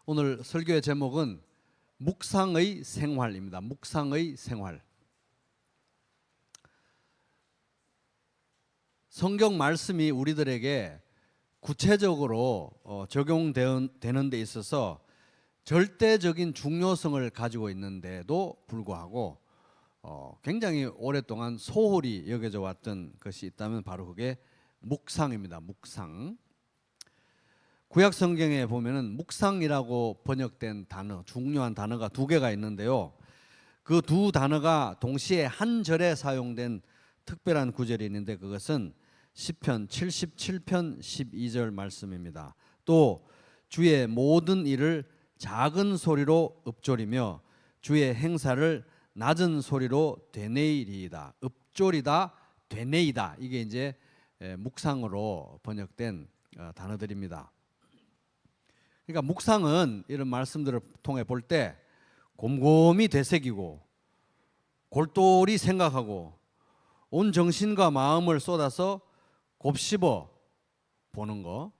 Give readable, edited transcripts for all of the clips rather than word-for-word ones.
오늘 설교의 제목은 묵상의 생활입니다. 묵상의 생활. 성경 말씀이 우리들에게 구체적으로 적용되는 데 있어서 절대적인 중요성을 가지고 있는데도 불구하고 굉장히 오랫동안 소홀히 여겨져 왔던 것이 있다면 바로 그게 묵상입니다. 묵상. 구약 성경에 보면은 묵상이라고 번역된 단어, 중요한 단어가 두 개가 있는데요. 그 두 단어가 동시에 한 절에 사용된 특별한 구절이 있는데 그것은 시편 77편 12절 말씀입니다. 또 주의 모든 일을 작은 소리로 읊조리며 주의 행사를 낮은 소리로 되뇌이리이다. 읊조리다, 되뇌이다. 이게 이제 묵상으로 번역된 단어들입니다. 그러니까 묵상은 이런 말씀들을 통해 볼 때 곰곰이 되새기고 골똘히 생각하고 온 정신과 마음을 쏟아서 곱씹어 보는 거.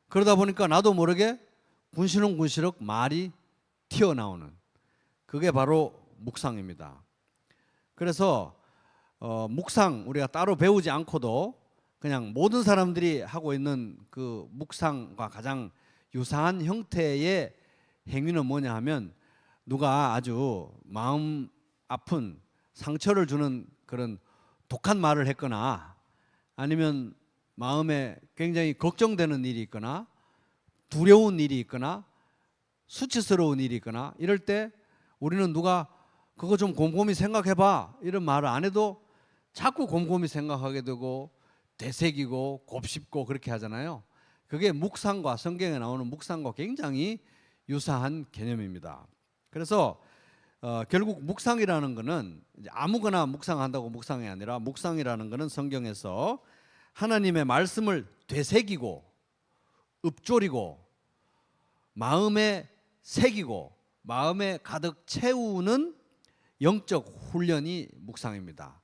그러다 보니까 나도 모르게 군시렁군시렁 말이 튀어나오는 그게 바로 묵상입니다. 그래서 묵상 우리가 따로 배우지 않고도 그냥 모든 사람들이 하고 있는 그 묵상과 가장 유사한 형태의 행위는 뭐냐 하면 누가 아주 마음 아픈 상처를 주는 그런 독한 말을 했거나 아니면 마음에 굉장히 걱정되는 일이 있거나 두려운 일이 있거나 수치스러운 일이 있거나 이럴 때 우리는 누가 그거 좀 곰곰이 생각해봐 이런 말을 안 해도 자꾸 곰곰이 생각하게 되고 되새기고 곱씹고 그렇게 하잖아요. 그게 묵상과 성경에 나오는 묵상과 굉장히 유사한 개념입니다. 그래서 결국 묵상이라는 것은 아무거나 묵상한다고 묵상이 아니라 묵상이라는 것은 성경에서 하나님의 말씀을 되새기고 읊조리고 마음에 새기고 마음에 가득 채우는 영적 훈련이 묵상입니다.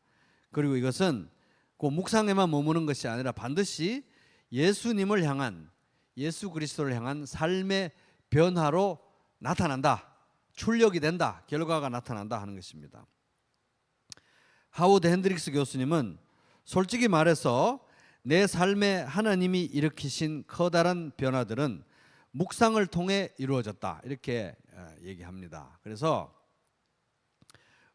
그리고 이것은 그 묵상에만 머무는 것이 아니라 반드시 예수님을 향한 예수 그리스도를 향한 삶의 변화로 나타난다. 출력이 된다. 결과가 나타난다 하는 것입니다. 하워드 핸드릭스 교수님은 솔직히 말해서 내 삶에 하나님이 일으키신 커다란 변화들은 묵상을 통해 이루어졌다. 이렇게 얘기합니다. 그래서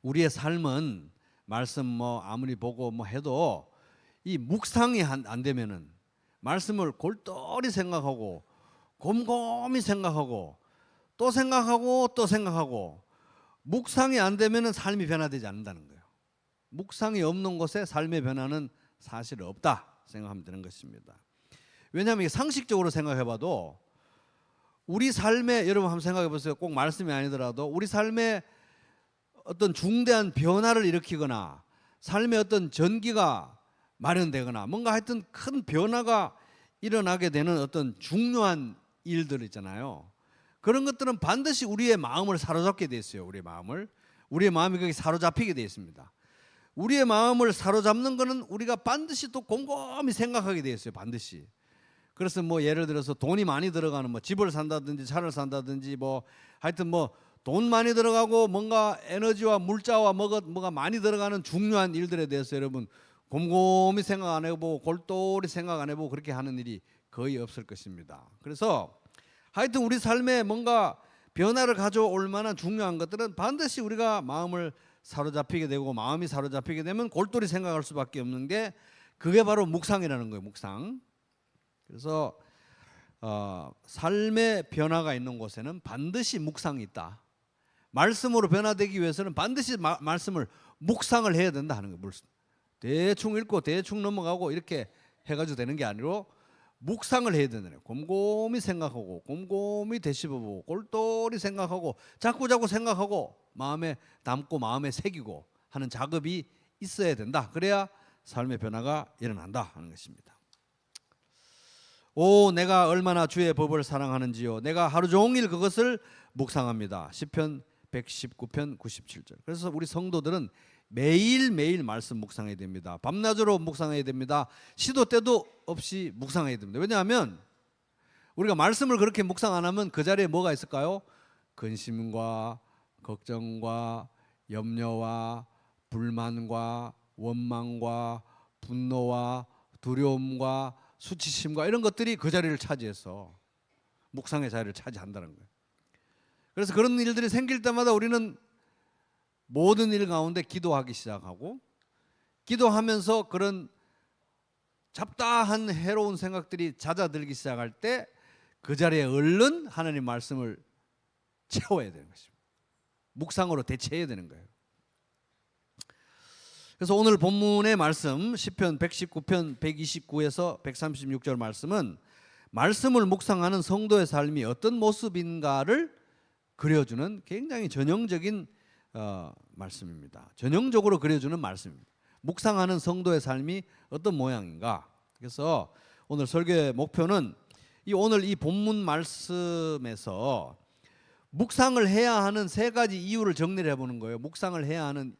우리의 삶은 말씀 아무리 보고 해도 이 묵상이 안 되면은 말씀을 골똘히 생각하고 곰곰이 생각하고 또 생각하고 또 생각하고 묵상이 안 되면은 삶이 변화되지 않는다는 거예요. 묵상이 없는 곳에 삶의 변화는 사실 없다 생각하면 되는 것입니다. 왜냐하면 상식적으로 생각해봐도 우리 삶에 여러분 한번 생각해 보세요. 꼭 말씀이 아니더라도 우리 삶에 어떤 중대한 변화를 일으키거나 삶의 어떤 전기가 마련되거나 뭔가 하여튼 큰 변화가 일어나게 되는 어떤 중요한 일들 있잖아요. 그런 것들은 반드시 우리의 마음을 사로잡게 돼 있어요. 우리의 마음이 거기 사로잡히게 돼 있습니다. 우리의 마음을 사로잡는 것은 우리가 반드시 또 곰곰이 생각하게 돼 있어요. 반드시. 그래서 예를 들어서 돈이 많이 들어가는 집을 산다든지 차를 산다든지 하여튼 돈 많이 들어가고 뭔가 에너지와 물자와 뭐가 많이 들어가는 중요한 일들에 대해서 여러분 곰곰이 생각 안 해보고 골똘히 생각 안 해보고 그렇게 하는 일이 거의 없을 것입니다. 그래서 하여튼 우리 삶에 뭔가 변화를 가져올 만한 중요한 것들은 반드시 우리가 마음을 사로잡히게 되고 마음이 사로잡히게 되면 골똘히 생각할 수밖에 없는 게 그게 바로 묵상이라는 거예요. 묵상. 그래서 삶의 변화가 있는 곳에는 반드시 묵상이 있다. 말씀으로 변화되기 위해서는 반드시 말씀을 묵상을 해야 된다 하는 거예요. 대충 읽고 대충 넘어가고 이렇게 해가지고 되는 게 아니고 묵상을 해야 되는 거예요. 곰곰이 생각하고 곰곰이 되씹어보고 골똘히 생각하고 자꾸 생각하고 마음에 담고 마음에 새기고 하는 작업이 있어야 된다. 그래야 삶의 변화가 일어난다 하는 것입니다. 오 내가 얼마나 주의 법을 사랑하는지요. 내가 하루 종일 그것을 묵상합니다. 시편 119편 97절. 그래서 우리 성도들은 매일매일 말씀 묵상해야 됩니다. 밤낮으로 묵상해야 됩니다. 시도 때도 없이 묵상해야 됩니다. 왜냐하면 우리가 말씀을 그렇게 묵상 안 하면 그 자리에 뭐가 있을까요? 근심과 걱정과 염려와 불만과 원망과 분노와 두려움과 수치심과 이런 것들이 그 자리를 차지해서 묵상의 자리를 차지한다는 거예요. 그래서 그런 일들이 생길 때마다 우리는 모든 일 가운데 기도하기 시작하고, 기도하면서 그런 잡다한 해로운 생각들이 잦아들기 시작할 때 그 자리에 얼른 하나님 말씀을 채워야 되는 것입니다. 묵상으로 대체해야 되는 거예요. 그래서 오늘 본문의 말씀 시편 119편 129에서 136절 말씀은 말씀을 묵상하는 성도의 삶이 어떤 모습인가를 그려주는 굉장히 전형적인 말씀입니다. 전형적으로 그려주는 말씀입니다. 묵상하는 성도의 삶이 어떤 모양인가. 그래서 오늘 설교의 목표는 오늘 이 본문 말씀에서 묵상을 해야 하는 세 가지 이유를 정리를 해보는 거예요. 묵상을 해야 하는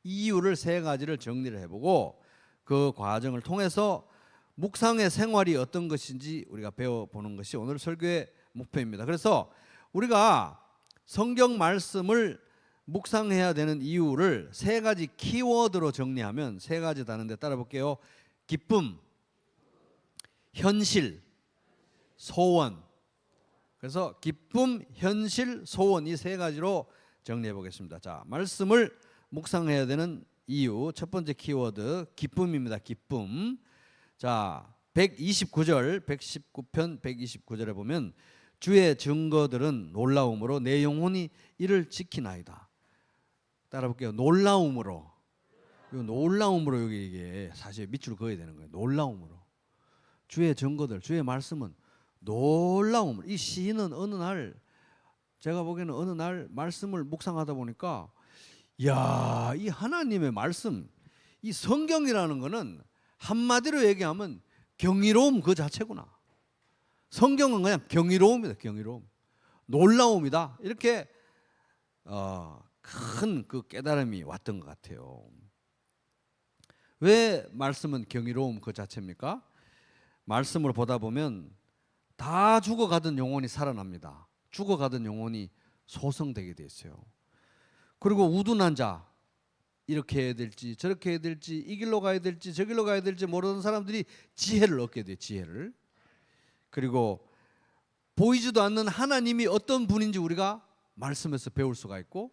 이유를 세 가지를 정리를 해보고 그 과정을 통해서 묵상의 생활이 어떤 것인지 우리가 배워보는 것이 오늘 설교의 목표입니다. 그래서 우리가 성경 말씀을 묵상해야 되는 이유를 세 가지 키워드로 정리하면 세 가지 다는데 따라 볼게요. 기쁨, 현실, 소원. 그래서 기쁨, 현실, 소원 이 세 가지로 정리해 보겠습니다. 자, 말씀을 묵상해야 되는 이유 첫 번째 키워드 기쁨입니다. 기쁨. 자, 129절 119편 129절에 보면 주의 증거들은 놀라움으로 내 영혼이 이를 지키나이다. 따라 볼게요. 놀라움으로. 놀라움으로 여기 이게 사실 밑줄 그어야 되는 거예요. 놀라움으로. 주의 증거들, 주의 말씀은 놀라움으로. 이 시인은 어느 날 제가 보기에는 어느 날 말씀을 묵상하다 보니까 야, 이 하나님의 말씀, 이 성경이라는 거는 한마디로 얘기하면 경이로움 그 자체구나. 성경은 그냥 경이로움이다. 경이로움. 놀라움이다. 이렇게 큰 그 깨달음이 왔던 것 같아요. 왜 말씀은 경이로움 그 자체입니까? 말씀을 보다 보면 다 죽어가던 영혼이 살아납니다. 죽어가던 영혼이 소성되게 돼 있어요. 그리고 우둔한 자, 이렇게 해야 될지 저렇게 해야 될지 이 길로 가야 될지 저 길로 가야 될지 모르는 사람들이 지혜를 얻게 돼요. 지혜를. 그리고 보이지도 않는 하나님이 어떤 분인지 우리가 말씀에서 배울 수가 있고,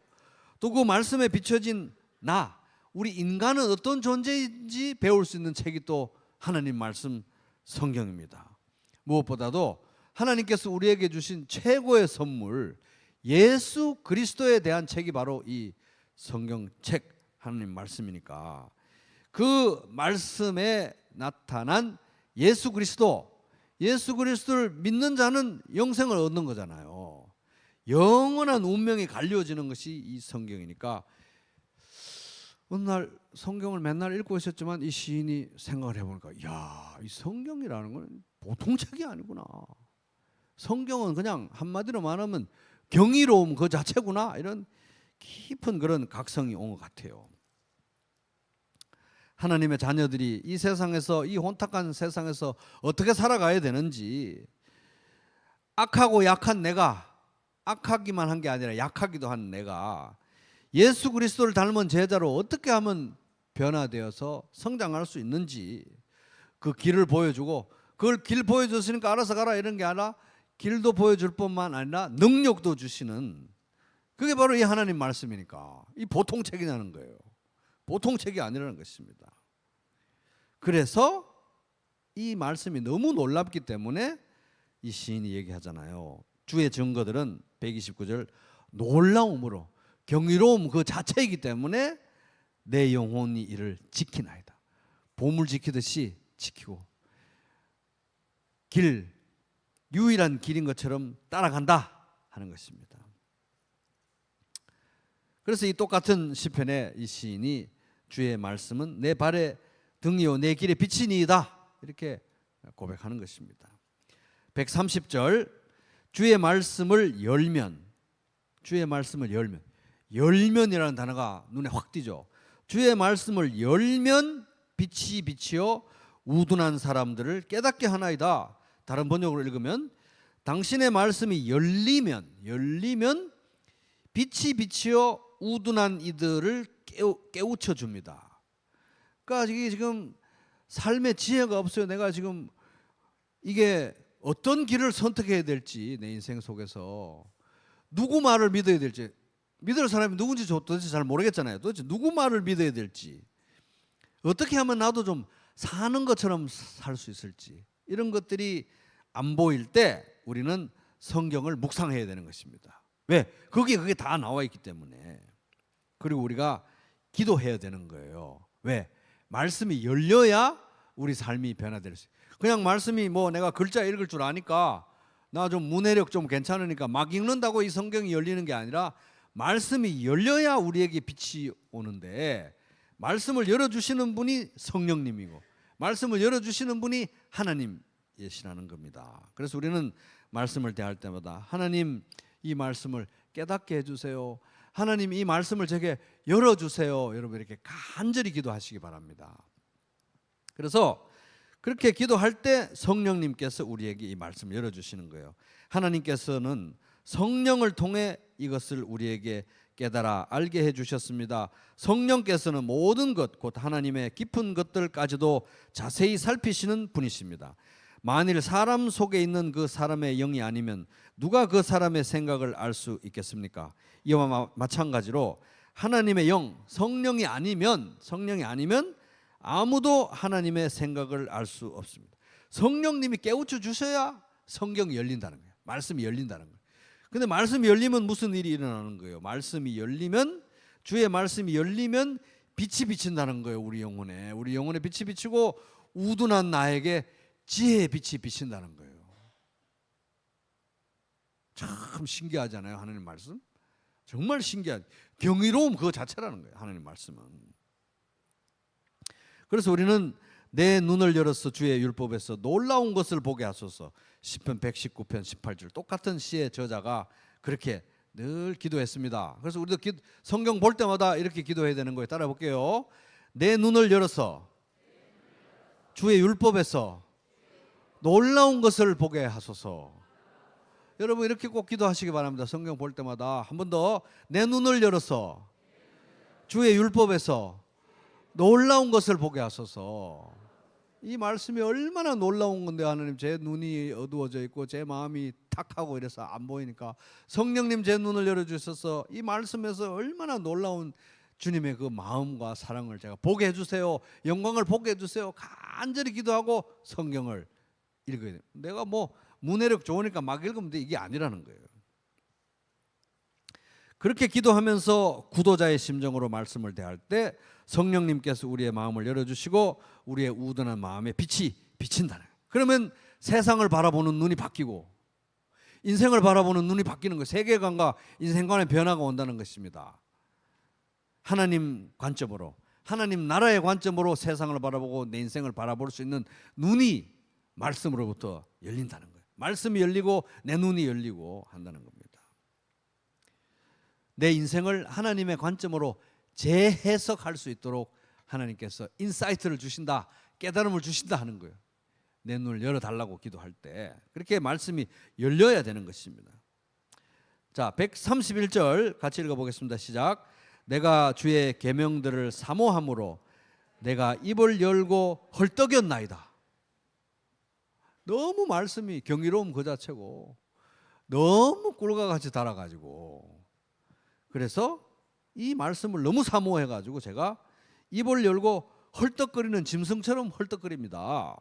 또 그 말씀에 비춰진 나, 우리 인간은 어떤 존재인지 배울 수 있는 책이 또 하나님 말씀 성경입니다. 무엇보다도 하나님께서 우리에게 주신 최고의 선물 예수 그리스도에 대한 책이 바로 이 성경책 하나님 말씀이니까 그 말씀에 나타난 예수 그리스도를 믿는 자는 영생을 얻는 거잖아요. 영원한 운명이 갈려지는 것이 이 성경이니까 어느 날 성경을 맨날 읽고 있었지만 이 시인이 생각을 해보니까 야, 이 성경이라는 건 보통 책이 아니구나. 성경은 그냥 한마디로 말하면 경이로움 그 자체구나. 이런 깊은 그런 각성이 온 것 같아요. 하나님의 자녀들이 이 세상에서, 이 혼탁한 세상에서 어떻게 살아가야 되는지, 악하고 약한 내가, 악하기만 한 게 아니라 약하기도 한 내가 예수 그리스도를 닮은 제자로 어떻게 하면 변화되어서 성장할 수 있는지 그 길을 보여주고, 그걸 길 보여줬으니까 알아서 가라 이런 게 아니라 길도 보여줄 뿐만 아니라 능력도 주시는, 그게 바로 이 하나님 말씀이니까 이 보통 책이라는 거예요. 보통 책이 아니라는 것입니다. 그래서 이 말씀이 너무 놀랍기 때문에 이 시인이 얘기하잖아요. 주의 증거들은 129절 놀라움으로, 경이로움 그 자체이기 때문에 내 영혼이 이를 지키나이다. 보물 지키듯이 지키고 유일한 길인 것처럼 따라간다 하는 것입니다. 그래서 이 똑같은 시편에 이 시인이 주의 말씀은 내 발의 등이요 내 길의 빛이니이다 이렇게 고백하는 것입니다. 130절 주의 말씀을 열면, 열면이라는 단어가 눈에 확 띄죠. 주의 말씀을 열면 빛이 비치어 우둔한 사람들을 깨닫게 하나이다. 다른 번역으로 읽으면 당신의 말씀이 열리면 빛이 비치어 우둔한 이들을 깨우쳐 줍니다. 그러니까 이게 지금 삶의 지혜가 없어요. 내가 지금 이게 어떤 길을 선택해야 될지, 내 인생 속에서 누구 말을 믿어야 될지, 믿을 사람이 누군지 도대체 잘 모르겠잖아요. 도대체 누구 말을 믿어야 될지, 어떻게 하면 나도 좀 사는 것처럼 살 수 있을지, 이런 것들이 안 보일 때 우리는 성경을 묵상해야 되는 것입니다. 왜? 그게 다 나와 있기 때문에. 그리고 우리가 기도해야 되는 거예요. 왜? 말씀이 열려야 우리 삶이 변화될 수 있어요. 그냥 말씀이 뭐 내가 글자 읽을 줄 아니까 나 좀 문해력 좀 괜찮으니까 막 읽는다고 이 성경이 열리는 게 아니라 말씀이 열려야 우리에게 빛이 오는데, 말씀을 열어주시는 분이 성령님이고 말씀을 열어주시는 분이 하나님이시라는 겁니다. 그래서 우리는 말씀을 대할 때마다 하나님, 이 말씀을 깨닫게 해주세요. 하나님, 이 말씀을 제게 열어주세요. 여러분 이렇게 간절히 기도하시기 바랍니다. 그래서 그렇게 기도할 때 성령님께서 우리에게 이 말씀을 열어주시는 거예요. 하나님께서는 성령을 통해 이것을 우리에게 깨달아 알게 해주셨습니다. 성령께서는 모든 것, 곧 하나님의 깊은 것들까지도 자세히 살피시는 분이십니다. 만일 사람 속에 있는 그 사람의 영이 아니면 누가 그 사람의 생각을 알 수 있겠습니까? 이와 마찬가지로 하나님의 영, 성령이 아니면 아무도 하나님의 생각을 알 수 없습니다. 성령님이 깨우쳐 주셔야 성경이 열린다는 거예요. 말씀이 열린다는 거예요. 근데 말씀이 열리면 무슨 일이 일어나는 거예요? 말씀이 열리면, 주의 말씀이 열리면 빛이 비친다는 거예요. 우리 영혼에 빛이 비치고 우둔한 나에게 지혜의 빛이 비친다는 거예요. 참 신기하잖아요. 하나님 말씀 정말 신기한, 경이로움 그 자체라는 거예요. 하나님 말씀은. 그래서 우리는 내 눈을 열어서 주의 율법에서 놀라운 것을 보게 하소서. 시편 119편 18절 똑같은 시의 저자가 그렇게 늘 기도했습니다. 그래서 우리도 성경 볼 때마다 이렇게 기도해야 되는 거예요. 따라 볼게요. 내 눈을 열어서 주의 율법에서 놀라운 것을 보게 하소서. 여러분 이렇게 꼭 기도하시기 바랍니다. 성경 볼 때마다 한 번 더, 내 눈을 열어서 주의 율법에서 놀라운 것을 보게 하소서. 이 말씀이 얼마나 놀라운 건데, 하나님 제 눈이 어두워져 있고 제 마음이 탁하고 이래서 안 보이니까 성령님 제 눈을 열어주셔서 이 말씀에서 얼마나 놀라운 주님의 그 마음과 사랑을 제가 보게 해주세요. 영광을 보게 해주세요. 간절히 기도하고 성경을 읽어야 돼요. 내가 뭐 문해력 좋으니까 막 읽으면 돼, 이게 아니라는 거예요. 그렇게 기도하면서 구도자의 심정으로 말씀을 대할 때 성령님께서 우리의 마음을 열어주시고 우리의 우둔한 마음에 빛이 비친다는 거예요. 그러면 세상을 바라보는 눈이 바뀌고 인생을 바라보는 눈이 바뀌는 거예요. 세계관과 인생관의 변화가 온다는 것입니다. 하나님 관점으로, 하나님 나라의 관점으로 세상을 바라보고 내 인생을 바라볼 수 있는 눈이 말씀으로부터 열린다는 거예요. 말씀이 열리고 내 눈이 열리고 한다는 겁니다. 내 인생을 하나님의 관점으로 재해석할 수 있도록 하나님께서 인사이트를 주신다, 깨달음을 주신다 하는 거예요. 내 눈을 열어달라고 기도할 때 그렇게 말씀이 열려야 되는 것입니다. 자, 131절 같이 읽어보겠습니다. 시작. 내가 주의 계명들을 사모함으로 내가 입을 열고 헐떡였나이다. 너무 말씀이 경이로움 그 자체고 너무 꿀과 같이 달아가지고, 그래서 이 말씀을 너무 사모해가지고 제가 입을 열고 헐떡거리는 짐승처럼 헐떡거립니다.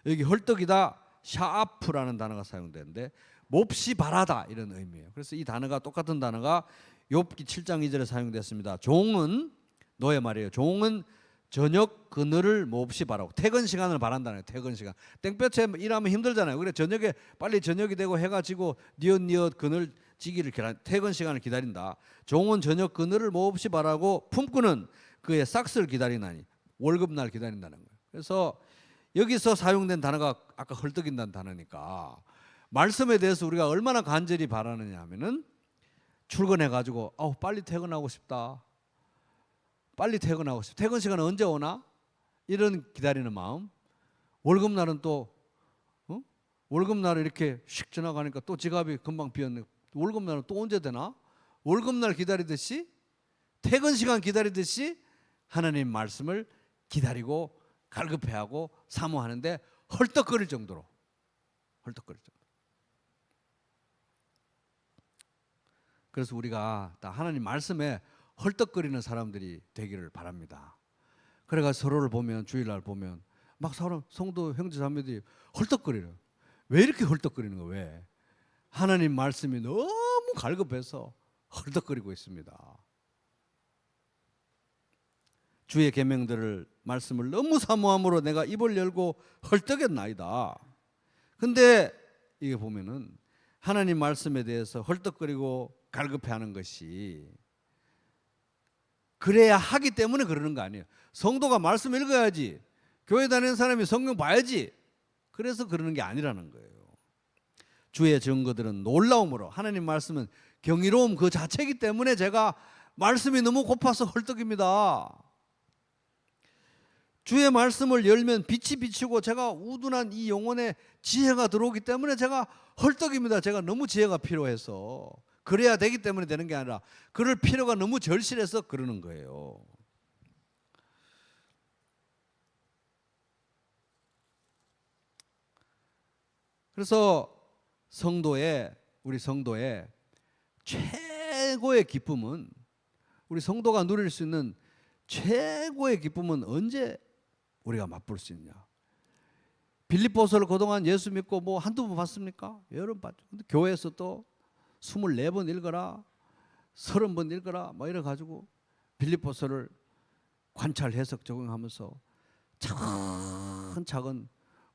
여기 헐떡이다, 샤아프라는 단어가 사용되는데 몹시 바라다 이런 의미예요. 그래서 이 단어가, 똑같은 단어가 욥기 7장 2절에 사용됐습니다. 종은, 너의 말이에요, 종은 저녁 그늘을 몹시 바라고, 퇴근 시간을 바란다는 거예요. 퇴근 시간, 땡볕에 일하면 힘들잖아요. 그래 저녁에 빨리 저녁이 되고 해가 지고 뉘엿뉘엿 그늘 지기를 퇴근 시간을 기다린다. 종은 저녁 그늘을 몹시 바라고 품꾼은 그의 삭스를 기다리나니, 월급날 기다린다는 거예요. 그래서 여기서 사용된 단어가 아까 헐떡인다는 단어니까 말씀에 대해서 우리가 얼마나 간절히 바라느냐 하면은, 출근해가지고 빨리 퇴근하고 싶다, 빨리 퇴근하고 싶다, 퇴근 시간은 언제 오나, 이런 기다리는 마음. 월급날은 또 월급날에 이렇게 휙 지나가니까 또 지갑이 금방 비었네. 월급날은 또 언제 되나? 월급날 기다리듯이, 퇴근 시간 기다리듯이 하나님 말씀을 기다리고 갈급해하고 사모하는데 헐떡거릴 정도로, 헐떡거릴 정도로. 그래서 우리가 다 하나님 말씀에 헐떡거리는 사람들이 되기를 바랍니다. 그래가 서로를 보면, 주일날 보면 막 사람, 성도 형제 자매들이 헐떡거리는. 왜 이렇게 헐떡거리는 거예요? 왜? 하나님 말씀이 너무 갈급해서 헐떡거리고 있습니다. 주의 계명들을, 말씀을 너무 사모함으로 내가 입을 열고 헐떡였나이다. 근데 이게 보면은 하나님 말씀에 대해서 헐떡거리고 갈급해하는 것이 그래야 하기 때문에 그러는 거 아니에요. 성도가 말씀 읽어야지, 교회 다니는 사람이 성경 봐야지, 그래서 그러는 게 아니라는 거예요. 주의 증거들은 놀라움으로, 하나님 말씀은 경이로움 그 자체이기 때문에 제가 말씀이 너무 고파서 헐떡입니다. 주의 말씀을 열면 빛이 비치고 제가 우둔한 이 영혼에 지혜가 들어오기 때문에 제가 헐떡입니다. 제가 너무 지혜가 필요해서, 그래야 되기 때문에 되는 게 아니라 그럴 필요가 너무 절실해서 그러는 거예요. 그래서 우리 성도의 최고의 기쁨은, 우리 성도가 누릴 수 있는 최고의 기쁨은 언제 우리가 맛볼 수 있냐? 빌립보서를 그동안 예수 믿고 뭐 한두 번 봤습니까? 여러 번 봤죠. 근데 교회에서 또 24번 읽어라, 30번 읽어라 뭐 이래 가지고 빌립보서를 관찰, 해석, 적용하면서 차근차근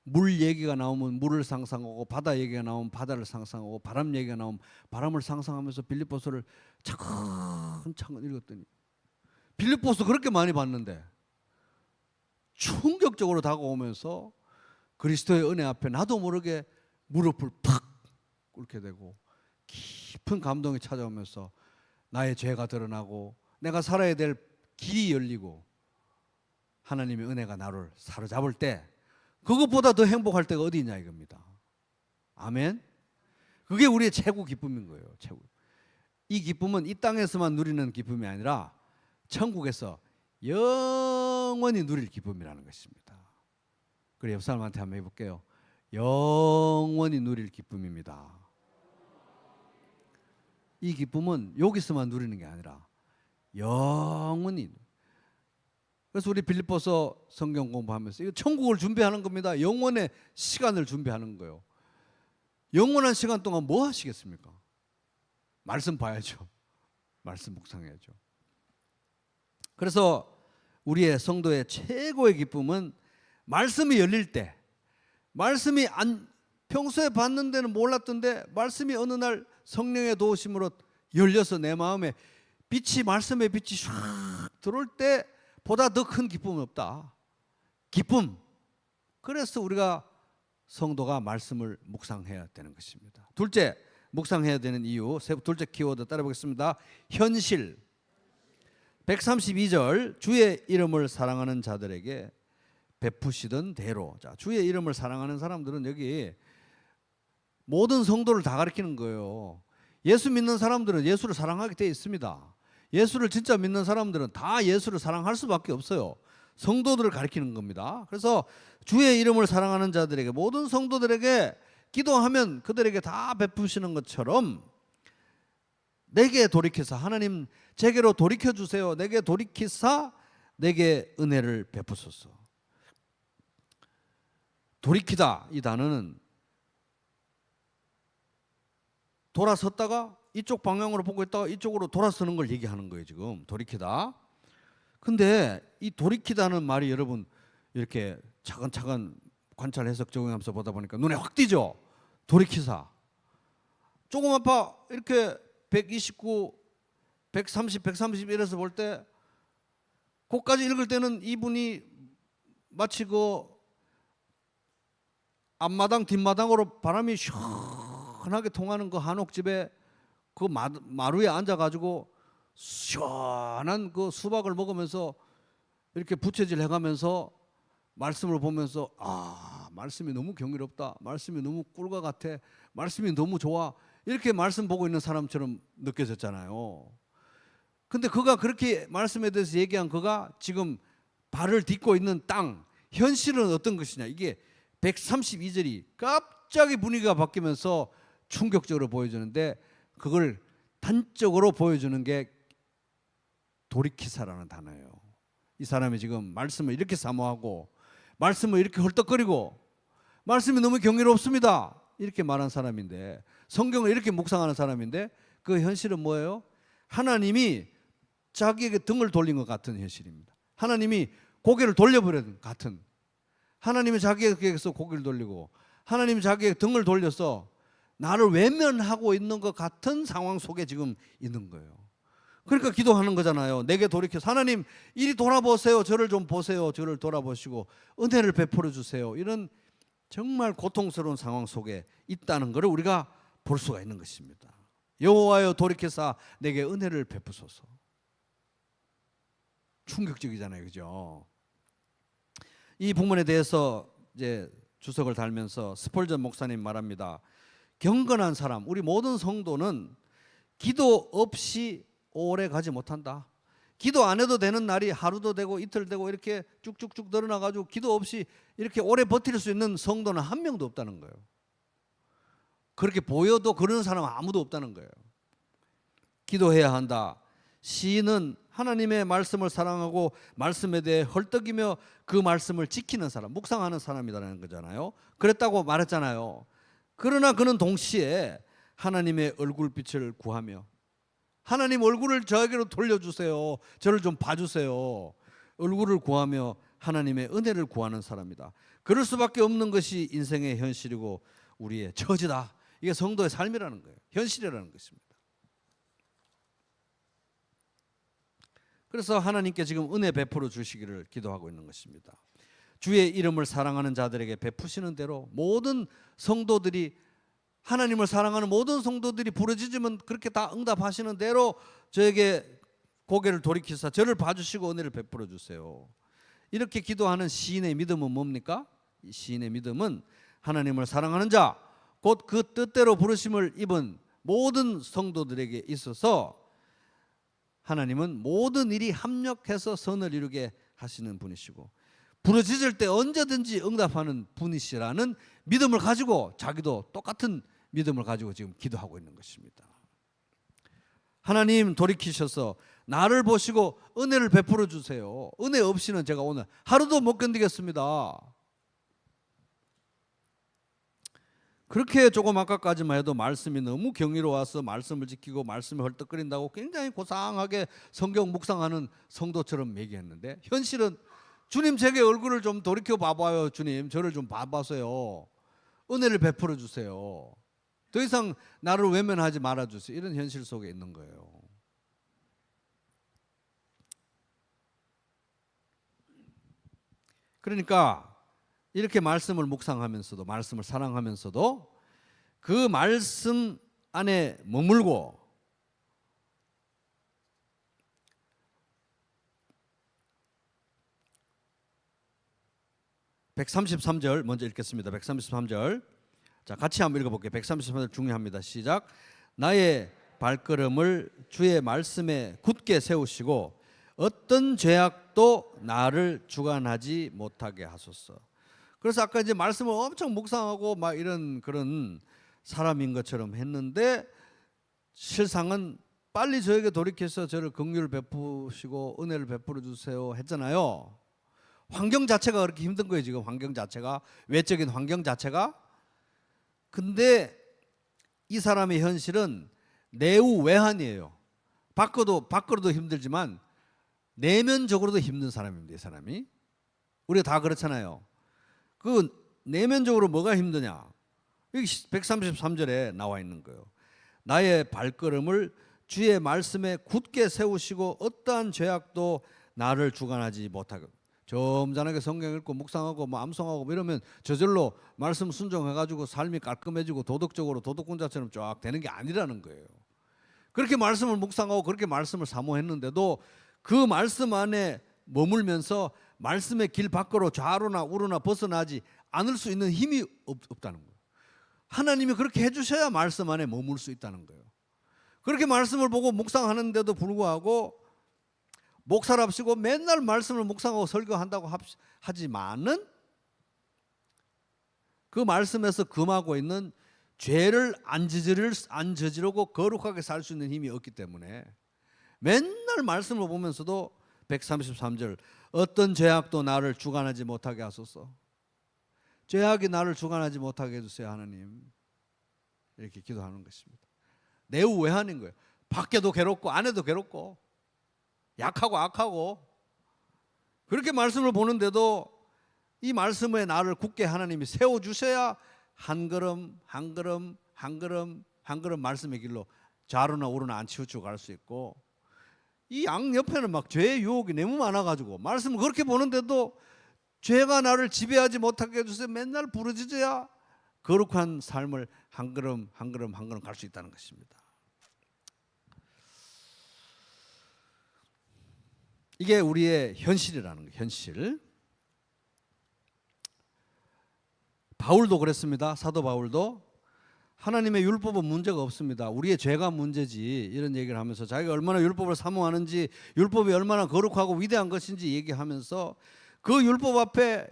물 얘기가 나오면 물을 상상하고, 바다 얘기가 나오면 바다를 상상하고, 바람 얘기가 나오면 바람을 상상하면서 빌립보서를 차근차근 읽었더니, 빌립보서 그렇게 많이 봤는데 충격적으로 다가오면서 그리스도의 은혜 앞에 나도 모르게 무릎을 팍 꿇게 되고 깊은 감동이 찾아오면서 나의 죄가 드러나고 내가 살아야 될 길이 열리고 하나님의 은혜가 나를 사로잡을 때, 그것보다 더 행복할 때가 어디 있냐 이겁니다. 아멘. 그게 우리의 최고 기쁨인 거예요. 최고. 이 기쁨은 이 땅에서만 누리는 기쁨이 아니라 천국에서 영원히 누릴 기쁨이라는 것입니다. 그래, 옆 사람한테 한번 해볼게요. 영원히 누릴 기쁨입니다. 이 기쁨은 여기서만 누리는 게 아니라 영원히. 그래서 우리 빌립보서 성경 공부하면서 이거 천국을 준비하는 겁니다. 영원의 시간을 준비하는 거예요. 영원한 시간 동안 뭐 하시겠습니까? 말씀 봐야죠. 말씀 묵상해야죠. 그래서 우리의 성도의 최고의 기쁨은 말씀이 열릴 때, 말씀이 평소에 봤는 데는 몰랐던데 말씀이 어느 날 성령의 도우심으로 열려서 내 마음에 빛이, 말씀의 빛이 샥 들어올 때 보다 더 큰 기쁨은 없다. 기쁨. 그래서 우리가 성도가 말씀을 묵상해야 되는 것입니다. 둘째, 묵상해야 되는 이유, 둘째 키워드 따라 보겠습니다. 현실. 132절, 주의 이름을 사랑하는 자들에게 베푸시던 대로. 자, 주의 이름을 사랑하는 사람들은 여기 모든 성도를 다 가리키는 거예요. 예수 믿는 사람들은 예수를 사랑하게 되어 있습니다. 예수를 진짜 믿는 사람들은 다 예수를 사랑할 수밖에 없어요. 성도들을 가리키는 겁니다. 그래서 주의 이름을 사랑하는 자들에게, 모든 성도들에게 기도하면 그들에게 다 베푸시는 것처럼 내게 돌이켜서, 하나님 제게로 돌이켜 주세요. 내게 돌이키사 내게 은혜를 베푸소서. 돌이키다, 이 단어는 돌아섰다가 이쪽 방향으로 보고 있다가 이쪽으로 돌아서는 걸 얘기하는 거예요. 지금 돌이키다. 근데 이 돌이키다는 말이 여러분 이렇게 차근차근 관찰, 해석, 적용하면서 보다 보니까 눈에 확 띄죠. 돌이키사. 조금 아파 이렇게 129, 130, 130 이래서 볼 때, 그까지 읽을 때는 이분이 마치 그 앞마당 뒷마당으로 바람이 시원하게 통하는 그 한옥집에 그 마루에 앉아가지고 시원한 그 수박을 먹으면서 이렇게 부채질 해가면서 말씀을 보면서, 아, 말씀이 너무 경이롭다. 말씀이 너무 꿀과 같아. 말씀이 너무 좋아. 이렇게 말씀 보고 있는 사람처럼 느껴졌잖아요. 근데 그가 그렇게 말씀에 대해서 얘기한 그가 지금 발을 딛고 있는 땅, 현실은 어떤 것이냐. 이게 132절이 갑자기 분위기가 바뀌면서 충격적으로 보여주는데, 그걸 단적으로 보여주는 게 도리키사라는 단어예요. 이 사람이 지금 말씀을 이렇게 사모하고 말씀을 이렇게 헐떡거리고 말씀이 너무 경이롭습니다 이렇게 말한 사람인데, 성경을 이렇게 묵상하는 사람인데, 그 현실은 뭐예요? 하나님이 자기에게 등을 돌린 것 같은 현실입니다. 하나님이 고개를 돌려버린 것 같은, 하나님이 자기에게서 고개를 돌리고 하나님이 자기에게 등을 돌려서 나를 외면하고 있는 것 같은 상황 속에 지금 있는 거예요. 그러니까 기도하는 거잖아요. 내게 돌이켜서 하나님 이리 돌아보세요. 저를 좀 보세요. 저를 돌아보시고 은혜를 베풀어 주세요. 이런 정말 고통스러운 상황 속에 있다는 것을 우리가 볼 수가 있는 것입니다. 여호와여 돌이켜사 내게 은혜를 베푸소서. 충격적이잖아요, 그죠? 이 부분에 대해서 이제 주석을 달면서 스폴전 목사님 말합니다. 경건한 사람, 우리 모든 성도는 기도 없이 오래 가지 못한다. 기도 안 해도 되는 날이 하루도 되고 이틀 되고 이렇게 쭉쭉쭉 늘어나가지고 기도 없이 이렇게 오래 버틸 수 있는 성도는 한 명도 없다는 거예요. 그렇게 보여도 그런 사람은 아무도 없다는 거예요. 기도해야 한다. 시인은 하나님의 말씀을 사랑하고 말씀에 대해 헐떡이며 그 말씀을 지키는 사람, 묵상하는 사람이라는 거잖아요. 그랬다고 말했잖아요. 그러나 그는 동시에 하나님의 얼굴빛을 구하며 하나님 얼굴을 저에게로 돌려주세요. 저를 좀 봐주세요. 얼굴을 구하며 하나님의 은혜를 구하는 사람이다. 그럴 수밖에 없는 것이 인생의 현실이고 우리의 처지다. 이게 성도의 삶이라는 거예요. 현실이라는 것입니다. 그래서 하나님께 지금 은혜 베풀어 주시기를 기도하고 있는 것입니다. 주의 이름을 사랑하는 자들에게 베푸시는 대로 모든 성도들이, 하나님을 사랑하는 모든 성도들이 부르짖으면 그렇게 다 응답하시는 대로 저에게 고개를 돌이키사 저를 봐주시고 은혜를 베풀어 주세요. 이렇게 기도하는 시인의 믿음은 뭡니까? 이 시인의 믿음은 하나님을 사랑하는 자, 곧 그 뜻대로 부르심을 입은 모든 성도들에게 있어서 하나님은 모든 일이 합력해서 선을 이루게 하시는 분이시고 부르짖을 때 언제든지 응답하는 분이시라는 믿음을 가지고 자기도 똑같은 믿음을 가지고 지금 기도하고 있는 것입니다. 하나님 돌이키셔서 나를 보시고 은혜를 베풀어 주세요. 은혜 없이는 제가 오늘 하루도 못 견디겠습니다. 그렇게 조금 아까까지만 해도 말씀이 너무 경이로워서 말씀을 지키고 말씀이 헐떡거린다고 굉장히 고상하게 성경 묵상하는 성도처럼 얘기했는데, 현실은 주님 제게 얼굴을 좀 돌이켜 봐봐요. 주님 저를 좀 봐봐서요. 은혜를 베풀어 주세요. 더 이상 나를 외면하지 말아주세요. 이런 현실 속에 있는 거예요. 그러니까 이렇게 말씀을 묵상하면서도 말씀을 사랑하면서도 그 말씀 안에 머물고 (133절) 먼저 읽겠습니다. 133절 자, 같이 한번 읽어볼게요. 133절 중요합니다. 시작. 나의 발걸음을 주의 말씀에 굳게 세우시고 어떤 죄악도 나를 주관하지 못하게 하소서. 그래서 아까 이제 말씀을 엄청 묵상하고 막 이런 그런 사람인 것처럼 했는데, 실상은 빨리 저에게 돌이켜서 저를 긍휼을 베푸시고 은혜를 베풀어 주세요 했잖아요. 환경 자체가 그렇게 힘든 거예요. 지금 환경 자체가, 외적인 환경 자체가. 근데 이 사람의 현실은 내우 외환이에요. 밖으로도 힘들지만 내면적으로도 힘든 사람입니다. 이 사람이. 우리가 다 그렇잖아요. 그 내면적으로 뭐가 힘드냐? 여기 133절에 나와 있는 거예요. 나의 발걸음을 주의 말씀에 굳게 세우시고 어떠한 죄악도 나를 주관하지 못하게. 점잖하게 성경 읽고 묵상하고 뭐 암송하고 이러면 저절로 말씀 순종해가지고 삶이 깔끔해지고 도덕적으로 도덕군자처럼 쫙 되는 게 아니라는 거예요. 그렇게 말씀을 묵상하고 그렇게 말씀을 사모했는데도 그 말씀 안에 머물면서 말씀의 길 밖으로 좌로나 우로나 벗어나지 않을 수 있는 힘이 없다는 거예요. 하나님이 그렇게 해주셔야 말씀 안에 머물 수 있다는 거예요. 그렇게 말씀을 보고 묵상하는데도 불구하고 목사랍시고 맨날 말씀을 묵상하고 설교한다고 하지만은 그 말씀에서 금하고 있는 죄를 안 저지르고 거룩하게 살 수 있는 힘이 없기 때문에 맨날 말씀을 보면서도 133절 어떤 죄악도 나를 주관하지 못하게 하소서. 죄악이 나를 주관하지 못하게 해주세요 하나님. 이렇게 기도하는 것입니다. 내우 외환인 거예요. 밖에도 괴롭고 안에도 괴롭고 약하고 악하고 그렇게 말씀을 보는데도 이 말씀에 나를 굳게 하나님이 세워주셔야 한 걸음 한 걸음 한 걸음 한 걸음 말씀의 길로 좌로나 우로나 안 치우치고 갈 수 있고 이 양옆에는 막 죄의 유혹이 너무 많아가지고 말씀을 그렇게 보는데도 죄가 나를 지배하지 못하게 해주세요. 맨날 부르짖어야 거룩한 삶을 한 걸음 한 걸음 한 걸음 갈 수 있다는 것입니다. 이게 우리의 현실이라는 거예요. 현실. 바울도 그랬습니다. 사도 바울도 하나님의 율법은 문제가 없습니다. 우리의 죄가 문제지 이런 얘기를 하면서 자기가 얼마나 율법을 사모하는지 율법이 얼마나 거룩하고 위대한 것인지 얘기하면서 그 율법 앞에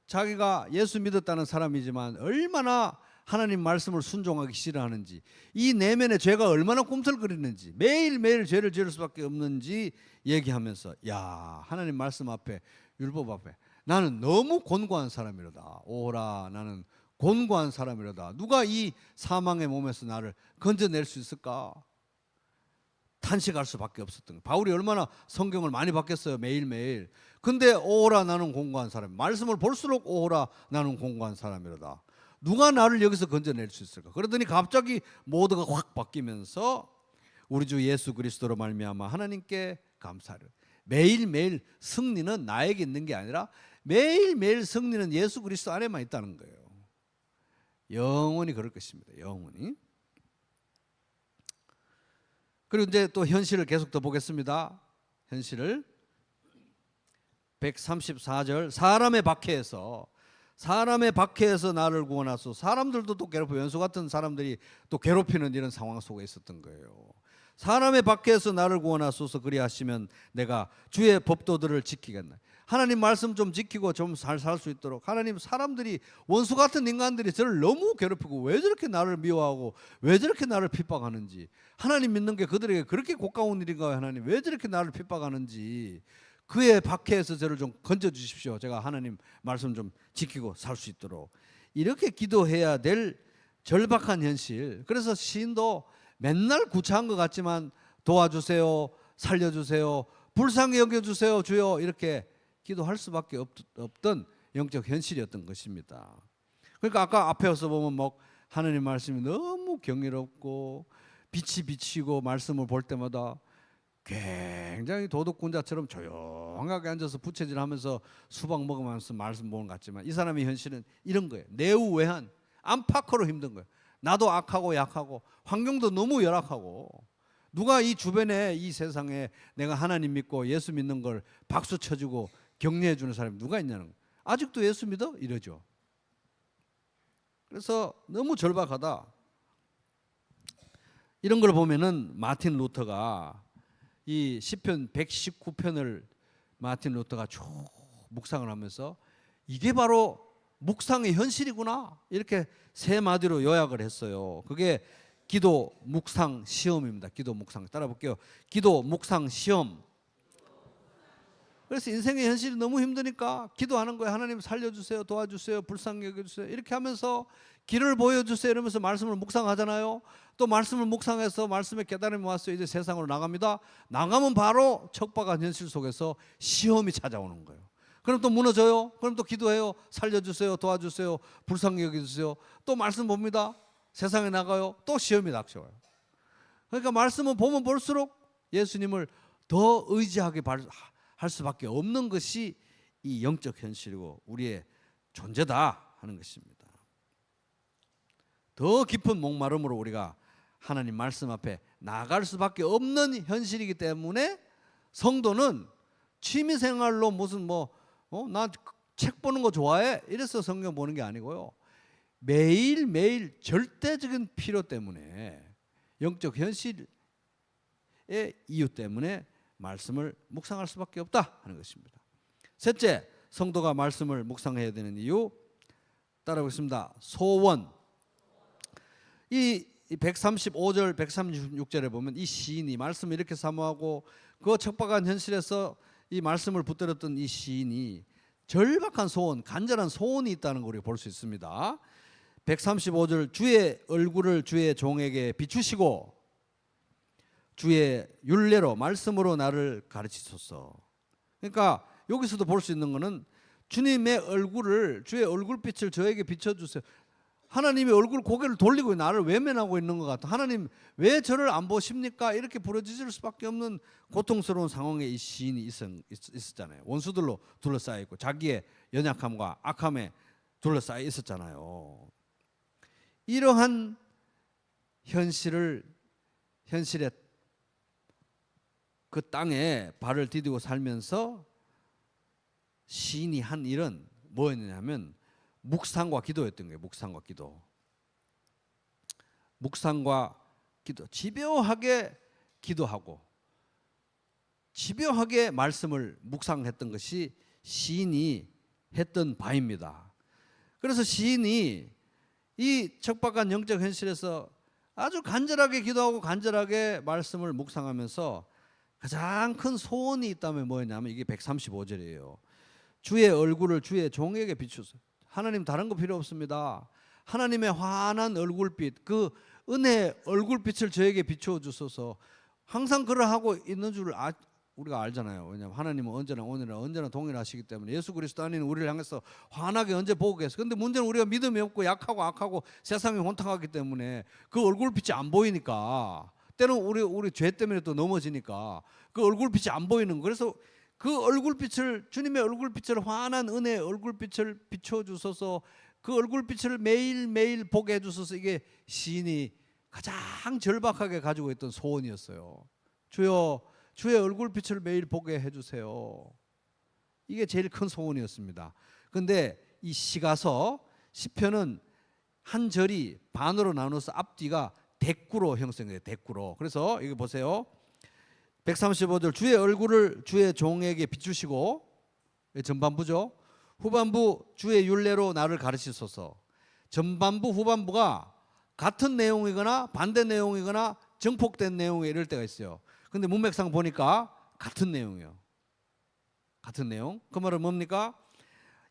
자기가 예수 믿었다는 사람이지만 얼마나 하나님 말씀을 순종하기 싫어하는지 이 내면의 죄가 얼마나 꿈틀거리는지 매일매일 죄를 지을 수밖에 없는지 얘기하면서 야 하나님 말씀 앞에 율법 앞에 나는 너무 곤고한 사람이로다. 오라 나는 곤고한 사람이로다. 누가 이 사망의 몸에서 나를 건져낼 수 있을까? 탄식할 수밖에 없었던 거예요. 바울이 얼마나 성경을 많이 봤겠어요. 매일매일. 근데 오라 나는 곤고한 사람. 말씀을 볼수록 오라 나는 곤고한 사람이로다. 누가 나를 여기서 건져낼 수 있을까? 그러더니 갑자기 모두가 확 바뀌면서 우리 주 예수 그리스도로 말미암아 하나님께 감사를. 매일매일 승리는 나에게 있는 게 아니라 매일매일 승리는 예수 그리스도 안에만 있다는 거예요. 영원히 그럴 것입니다. 영원히. 그리고 이제 또 현실을 계속 더 보겠습니다. 현실을 134절 사람의 박해에서 나를 구원하소서. 사람들도 또 괴롭혀 원수 같은 사람들이 또 괴롭히는 이런 상황 속에 있었던 거예요. 사람의 박해에서 나를 구원하소서. 그리하시면 내가 주의 법도들을 지키겠나. 하나님 말씀 좀 지키고 좀 잘 살 수 있도록 하나님 사람들이 원수 같은 인간들이 저를 너무 괴롭히고 왜 저렇게 나를 미워하고 왜 저렇게 나를 핍박하는지 하나님 믿는 게 그들에게 그렇게 고가운 일인가요? 하나님 왜 저렇게 나를 핍박하는지 그의 박해에서 저를 좀 건져주십시오. 제가 하나님 말씀 좀 지키고 살 수 있도록 이렇게 기도해야 될 절박한 현실. 그래서 시인도 맨날 구차한 것 같지만 도와주세요, 살려주세요, 불쌍히 여겨주세요 주여 이렇게 기도할 수밖에 없던 영적 현실이었던 것입니다. 그러니까 아까 앞에서 보면 막 하나님 말씀이 너무 경이롭고 빛이 비치고 말씀을 볼 때마다 굉장히 도둑군자처럼 조용하게 앉아서 부채질하면서 수박 먹으면서 말씀 보는 것 같지만 이 사람의 현실은 이런 거예요. 내우외한 안팎으로 힘든 거예요. 나도 악하고 약하고 환경도 너무 열악하고 누가 이 주변에 이 세상에 내가 하나님 믿고 예수 믿는 걸 박수 쳐주고 격려해 주는 사람이 누가 있냐는 거예요. 아직도 예수 믿어? 이러죠. 그래서 너무 절박하다. 이런 걸 보면은 마틴 루터가 이 시편 119편을 마틴 루터가 쭉 묵상을 하면서 이게 바로 묵상의 현실이구나 이렇게 세 마디로 요약을 했어요. 그게 기도 묵상 시험입니다. 기도 묵상 따라 볼게요. 기도 묵상 시험. 그래서 인생의 현실이 너무 힘드니까 기도하는 거예요. 하나님 살려주세요, 도와주세요, 불쌍히 여겨주세요 이렇게 하면서 길을 보여주세요 이러면서 말씀을 묵상하잖아요. 또 말씀을 묵상해서 말씀의 깨달음이 왔어요. 이제 세상으로 나갑니다. 나가면 바로 척박한 현실 속에서 시험이 찾아오는 거예요. 그럼 또 무너져요. 그럼 또 기도해요. 살려주세요, 도와주세요, 불쌍히 여겨주세요. 또 말씀 봅니다. 세상에 나가요. 또 시험이 닥쳐와요. 그러니까 말씀은 보면 볼수록 예수님을 더 의지하게 할 수밖에 없는 것이 이 영적 현실이고 우리의 존재다 하는 것입니다. 더 깊은 목마름으로 우리가 하나님 말씀 앞에 나갈 수밖에 없는 현실이기 때문에 성도는 취미생활로 무슨 나 책 보는 거 좋아해? 이래서 성경 보는 게 아니고요. 매일매일 절대적인 필요 때문에, 영적 현실의 이유 때문에 말씀을 묵상할 수밖에 없다 하는 것입니다. 셋째, 성도가 말씀을 묵상해야 되는 이유 따라오겠습니다. 소원. 이 135절 136절에 보면 이 시인이 말씀을 이렇게 사모하고 그 척박한 현실에서 이 말씀을 붙들었던 이 시인이 절박한 소원, 간절한 소원이 있다는 걸 우리가 볼 수 있습니다. 135절 주의 얼굴을 주의 종에게 비추시고 주의 율례로 말씀으로 나를 가르치소서. 그러니까 여기서도 볼 수 있는 것은 주님의 얼굴을, 주의 얼굴빛을 저에게 비춰주세요. 하나님의 얼굴 고개를 돌리고 나를 외면하고 있는 것 같아. 하나님 왜 저를 안 보십니까? 이렇게 부르짖을 수밖에 없는 고통스러운 상황에 이 시인이 있었잖아요. 원수들로 둘러싸여 있고 자기의 연약함과 악함에 둘러싸여 있었잖아요. 이러한 현실에 그 땅에 발을 디디고 살면서 시인이 한 일은 뭐였냐면 묵상과 기도였던 거예요. 묵상과 기도. 묵상과 기도. 집요하게 기도하고 집요하게 말씀을 묵상했던 것이 시인이 했던 바입니다. 그래서 시인이 이 척박한 영적 현실에서 아주 간절하게 기도하고 간절하게 말씀을 묵상하면서 가장 큰 소원이 있다면 뭐였냐면 이게 135절이에요. 주의 얼굴을 주의 종에게 비추소서. 하나님 다른 거 필요 없습니다. 하나님의 환한 얼굴빛, 그 은혜의 얼굴빛을 저에게 비추어 주소서. 항상 그러하고 있는 줄 우리가 알잖아요. 왜냐하면 하나님은 언제나 오늘이나 언제나 동일하시기 때문에 예수 그리스도 안에는 우리를 향해서 환하게 언제 보고 계세요. 그런데 문제는 우리가 믿음이 없고 약하고 악하고 세상에 혼탁하기 때문에 그 얼굴빛이 안 보이니까, 때는 우리 죄 때문에 또 넘어지니까 그 얼굴빛이 안 보이는 거. 그래서 그 얼굴빛을, 주님의 얼굴빛을, 환한 은혜의 얼굴빛을 비춰주소서. 그 얼굴빛을 매일매일 보게 해주소서. 이게 시인이 가장 절박하게 가지고 있던 소원이었어요. 주여 주의 얼굴빛을 매일 보게 해주세요. 이게 제일 큰 소원이었습니다. 그런데 이 시가서 시편은 한 절이 반으로 나눠서 앞뒤가 대꾸로 형성돼요. 대꾸로. 그래서 여기 보세요. 135절 주의 얼굴을 주의 종에게 비추시고, 전반부죠. 후반부 주의 율례로 나를 가르치소서. 전반부 후반부가 같은 내용이거나 반대 내용이거나 정폭된 내용이 이럴 때가 있어요. 근데 문맥상 보니까 같은 내용이에요. 같은 내용. 그 말은 뭡니까?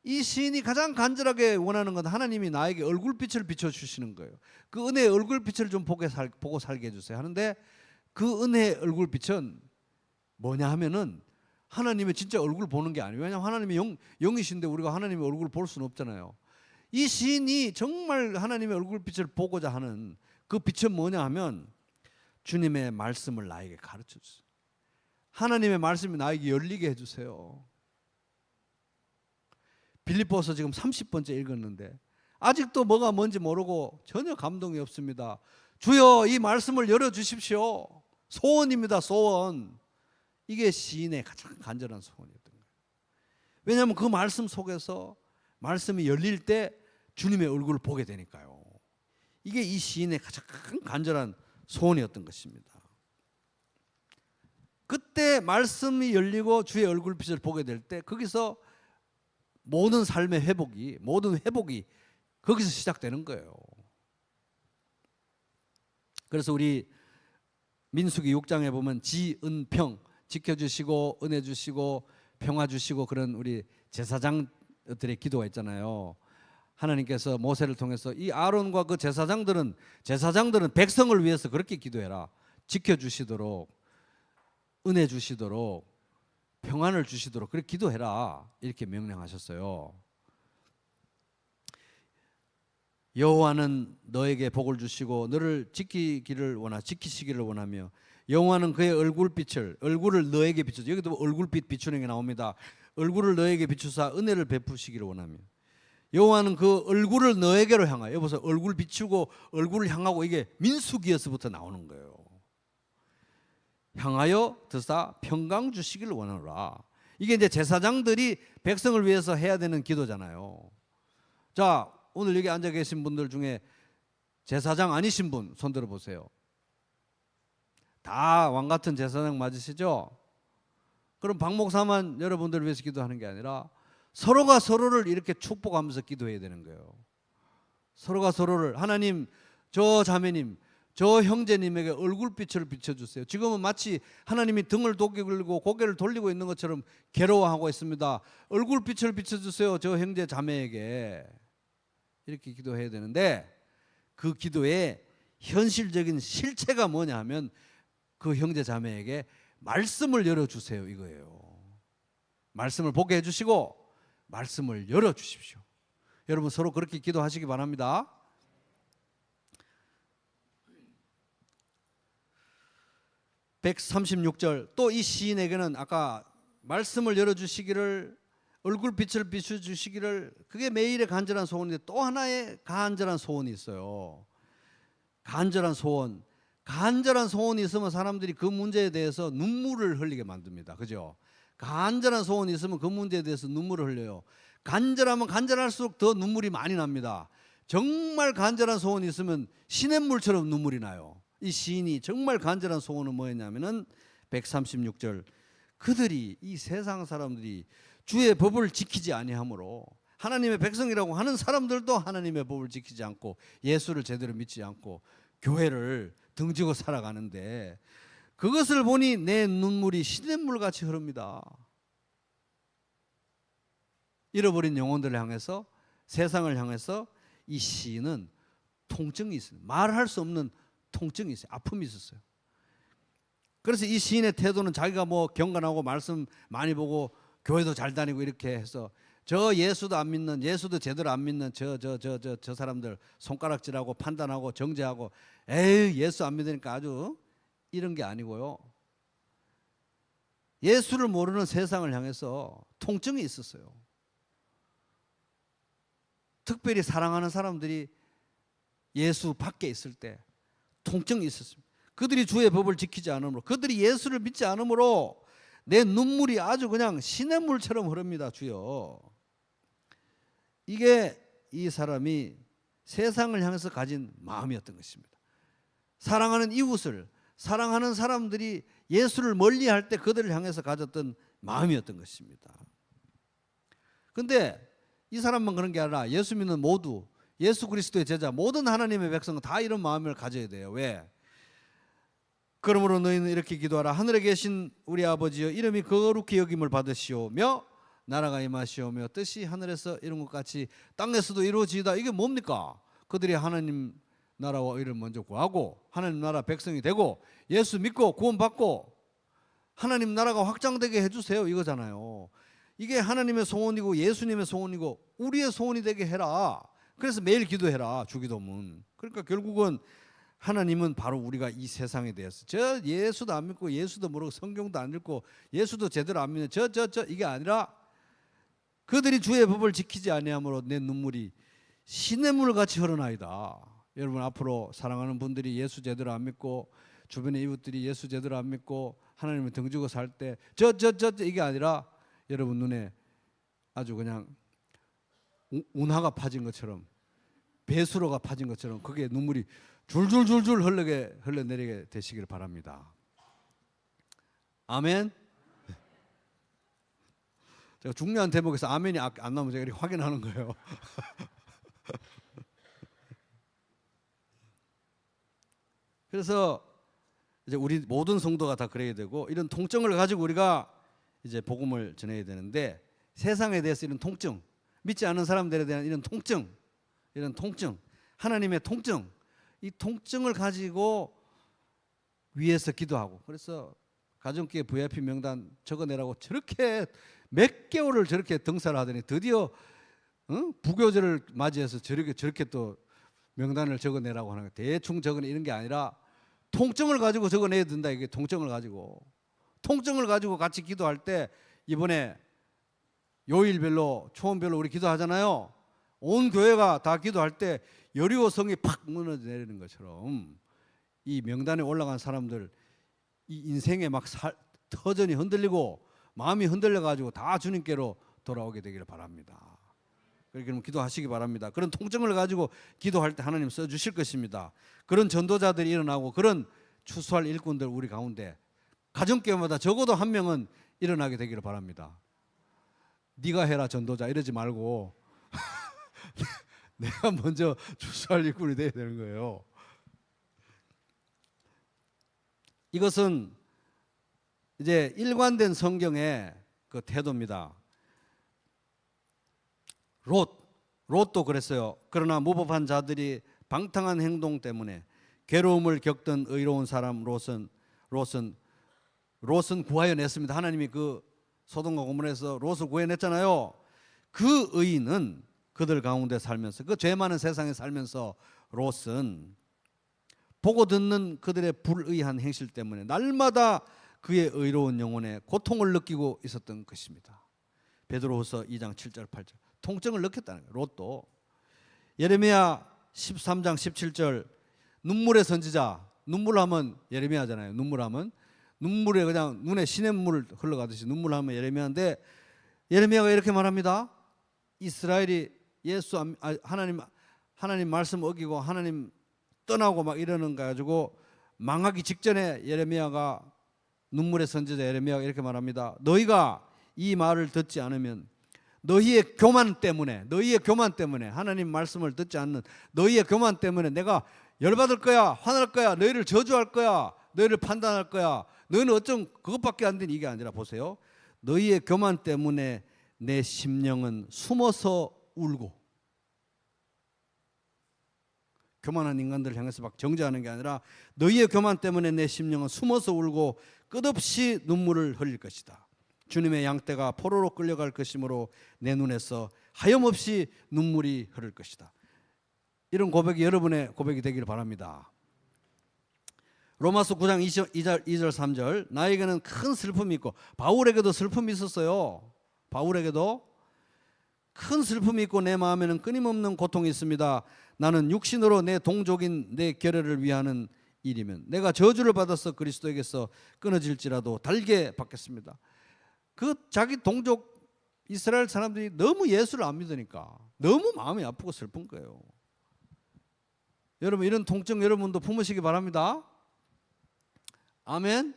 이 시인이 가장 간절하게 원하는 건 하나님이 나에게 얼굴빛을 비춰주시는 거예요. 그 은혜의 얼굴빛을 좀 보고 살게 해주세요 하는데, 그 은혜의 얼굴빛은 뭐냐 하면은 하나님의 진짜 얼굴 보는 게 아니에요. 왜냐하면 하나님이 영이신데 우리가 하나님의 얼굴을 볼 수는 없잖아요. 이 시인이 정말 하나님의 얼굴빛을 보고자 하는 그 빛은 뭐냐 하면 주님의 말씀을 나에게 가르쳐 주세요. 하나님의 말씀이 나에게 열리게 해주세요. 빌립보서 지금 30번째 읽었는데 아직도 뭐가 뭔지 모르고 전혀 감동이 없습니다. 주여 이 말씀을 열어주십시오. 소원입니다. 소원. 이게 시인의 가장 간절한 소원이었던 거예요. 왜냐하면 그 말씀 속에서 말씀이 열릴 때 주님의 얼굴을 보게 되니까요. 이게 이 시인의 가장 간절한 소원이었던 것입니다. 그때 말씀이 열리고 주의 얼굴빛을 보게 될 때 거기서 모든 삶의 회복이, 모든 회복이 거기서 시작되는 거예요. 그래서 우리 민수기 6장에 보면 지은평, 지켜주시고 은혜 주시고 평화 주시고 그런 우리 제사장들의 기도가 있잖아요. 하나님께서 모세를 통해서 이 아론과 그 제사장들은 백성을 위해서 그렇게 기도해라. 지켜주시도록, 은혜 주시도록, 평안을 주시도록 그렇게 기도해라. 이렇게 명령하셨어요. 여호와는 너에게 복을 주시고 너를 지키시기를 원하며 여호와는 그의 얼굴을 너에게 비추소. 여기도 얼굴빛 비추는 게 나옵니다. 얼굴을 너에게 비추사 은혜를 베푸시기를 원하며 여호와는 그 얼굴을 너에게로 향하여, 여보세요, 얼굴 비추고 얼굴을 향하고, 이게 민수기에서부터 나오는 거예요. 향하여 드사 평강 주시기를 원하노라. 이게 이제 제사장들이 백성을 위해서 해야 되는 기도잖아요. 자, 오늘 여기 앉아 계신 분들 중에 제사장 아니신 분 손 들어 보세요. 다 왕 같은 제사장 맞으시죠? 그럼 박 목사만 여러분들을 위해서 기도하는 게 아니라 서로가 서로를 이렇게 축복하면서 기도해야 되는 거예요. 서로가 서로를, 하나님 저 자매님, 저 형제님에게 얼굴빛을 비춰주세요. 지금은 마치 하나님이 등을 돌리고 고개를 돌리고 있는 것처럼 괴로워하고 있습니다. 얼굴빛을 비춰주세요. 저 형제 자매에게. 이렇게 기도해야 되는데, 그 기도의 현실적인 실체가 뭐냐 하면 그 형제 자매에게 말씀을 열어주세요, 이거예요. 말씀을 보게 해주시고 말씀을 열어주십시오. 여러분 서로 그렇게 기도하시기 바랍니다. (136절) 또 이 시인에게는 아까 말씀을 열어주시기를, 얼굴빛을 비춰주시기를, 그게 매일의 간절한 소원인데 또 하나의 간절한 소원이 있어요. 간절한 소원. 간절한 소원이 있으면 사람들이 그 문제에 대해서 눈물을 흘리게 만듭니다. 그죠? 간절한 소원이 있으면 그 문제에 대해서 눈물을 흘려요. 간절하면 간절할수록 더 눈물이 많이 납니다. 정말 간절한 소원이 있으면 시냇물처럼 눈물이 나요. 이 시인이 정말 간절한 소원은 뭐였냐면은 136절, 그들이, 이 세상 사람들이 주의 법을 지키지 아니하므로, 하나님의 백성이라고 하는 사람들도 하나님의 법을 지키지 않고 예수를 제대로 믿지 않고 교회를 등지고 살아가는데, 그것을 보니 내 눈물이 시냇물같이 흐릅니다. 잃어버린 영혼들을 향해서, 세상을 향해서 이 시인은 통증이 있어요. 말할 수 없는 통증이 있어요. 아픔이 있었어요. 그래서 이 시인의 태도는 자기가 뭐 경건하고 말씀 많이 보고 교회도 잘 다니고 이렇게 해서 저 예수도 안 믿는, 예수도 제대로 안 믿는 저 사람들 손가락질하고 판단하고 정죄하고, 에이 예수 안 믿으니까 아주, 이런 게 아니고요. 예수를 모르는 세상을 향해서 통증이 있었어요. 특별히 사랑하는 사람들이 예수 밖에 있을 때 통증이 있었습니다. 그들이 주의 법을 지키지 않으므로, 그들이 예수를 믿지 않으므로 내 눈물이 아주 그냥 시냇물처럼 흐릅니다. 주여. 이게 이 사람이 세상을 향해서 가진 마음이었던 것입니다. 사랑하는 이웃을, 사랑하는 사람들이 예수를 멀리할 때 그들을 향해서 가졌던 마음이었던 것입니다. 그런데 이 사람만 그런 게 아니라 예수 믿는 모두, 예수 그리스도의 제자, 모든 하나님의 백성은 다 이런 마음을 가져야 돼요. 왜? 그러므로 너희는 이렇게 기도하라. 하늘에 계신 우리 아버지여, 이름이 거룩히 여김을 받으시오며 나라가 임하시오며 뜻이 하늘에서 이룬 것 같이 땅에서도 이루어지이다. 이게 뭡니까? 그들이 하나님 나라와 의를 먼저 구하고 하나님 나라 백성이 되고 예수 믿고 구원받고 하나님 나라가 확장되게 해주세요, 이거잖아요. 이게 하나님의 소원이고 예수님의 소원이고 우리의 소원이 되게 해라. 그래서 매일 기도해라, 주기도문. 그러니까 결국은 하나님은 바로 우리가 이 세상에 대해서, 저 예수도 안 믿고 예수도 모르고 성경도 안 읽고 예수도 제대로 안 믿는 저 이게 아니라, 그들이 주의 법을 지키지 아니하므로 내 눈물이 시냇물같이 흐르나이다. 여러분 앞으로 사랑하는 분들이 예수 제대로 안 믿고 주변의 이웃들이 예수 제대로 안 믿고 하나님을 등지고 살 때 저 이게 아니라 여러분 눈에 아주 그냥 운하가 파진 것처럼, 배수로가 파진 것처럼 그게 눈물이 줄줄줄줄 흘러내리게 되시길 바랍니다. 아멘. 제가 중요한 대목에서 아멘이 안 나오면 제가 이렇게 확인하는 거예요. 그래서 이제 우리 모든 성도가 다 그래야 되고, 이런 통증을 가지고 우리가 이제 복음을 전해야 되는데, 세상에 대해서 이런 통증, 믿지 않는 사람들에 대한 이런 통증, 하나님의 통증, 이 통증을 가지고 위에서 기도하고, 그래서 가정교회 VIP 명단 적어내라고 저렇게 몇 개월을 저렇게 등사를 하더니 드디어 부교절을 맞이해서 저렇게 또 명단을 적어내라고 하는 거예요. 대충 적어내 이런 게 아니라 통증을 가지고 적어내야 된다. 이게 통증을 가지고 같이 기도할 때, 이번에 요일별로 초원별로 우리 기도하잖아요. 온 교회가 다 기도할 때 여리고 성이 팍 무너져 내리는 것처럼 이 명단에 올라간 사람들 이 인생에 막 터전이 흔들리고 마음이 흔들려 가지고 다 주님께로 돌아오게 되기를 바랍니다. 그렇게 기도하시기 바랍니다. 그런 통증을 가지고 기도할 때 하나님 써주실 것입니다. 그런 전도자들이 일어나고 그런 추수할 일꾼들 우리 가운데 가정교회마다 적어도 한 명은 일어나게 되기를 바랍니다. 네가 해라 전도자 이러지 말고 내가 먼저 추수할 일꾼이 돼야 되는 거예요. 이것은 이제 일관된 성경의 그 태도입니다. 롯도 그랬어요. 그러나 무법한 자들이 방탕한 행동 때문에 괴로움을 겪던 의로운 사람 롯은 구하여냈습니다. 하나님이 그 소돔과 고모라에서 롯을 구해냈잖아요. 그 의인은 그들 가운데 살면서 그 죄 많은 세상에 살면서 롯은 보고 듣는 그들의 불의한 행실 때문에 날마다 그의 의로운 영혼에 고통을 느끼고 있었던 것입니다. 베드로후서 2장 7절 8절 통증을 느꼈다는 거예요. 롯도. 예레미야 13장 17절 눈물의 선지자. 눈물하면 예레미야잖아요. 눈물하면 눈물에 그냥 눈에 시냇물 흘러가듯이 눈물하면 예레미야인데 예레미야가 이렇게 말합니다. 이스라엘이 하나님 말씀 어기고 하나님 떠나고 막 이러는 거 가지고 망하기 직전에 예레미야가 눈물의 선지자 예레미야가 이렇게 말합니다. 너희가 이 말을 듣지 않으면 너희의 교만 때문에 하나님 말씀을 듣지 않는 너희의 교만 때문에 내가 열받을 거야, 화날 거야, 너희를 저주할 거야, 너희를 판단할 거야. 너희는 어쩜 그것밖에 안 된 이게 아니라 보세요. 너희의 교만 때문에 내 심령은 숨어서 울고. 교만한 인간들을 향해서 막 정죄하는 게 아니라 너희의 교만 때문에 내 심령은 숨어서 울고 끝없이 눈물을 흘릴 것이다. 주님의 양떼가 포로로 끌려갈 것이므로 내 눈에서 하염없이 눈물이 흐를 것이다. 이런 고백이 여러분의 고백이 되기를 바랍니다. 로마서 9장 2절 3절 나에게는 큰 슬픔이 있고 바울에게도 슬픔이 있었어요. 바울에게도 큰 슬픔이 있고 내 마음에는 끊임없는 고통이 있습니다. 나는 육신으로 내 동족인 내 결혈을 위하는 일이면 내가 저주를 받아서 그리스도에게서 끊어질지라도 달게 받겠습니다. 그 자기 동족 이스라엘 사람들이 너무 예수를 안 믿으니까 너무 마음이 아프고 슬픈 거예요. 여러분 이런 통증 여러분도 품으시기 바랍니다. 아멘.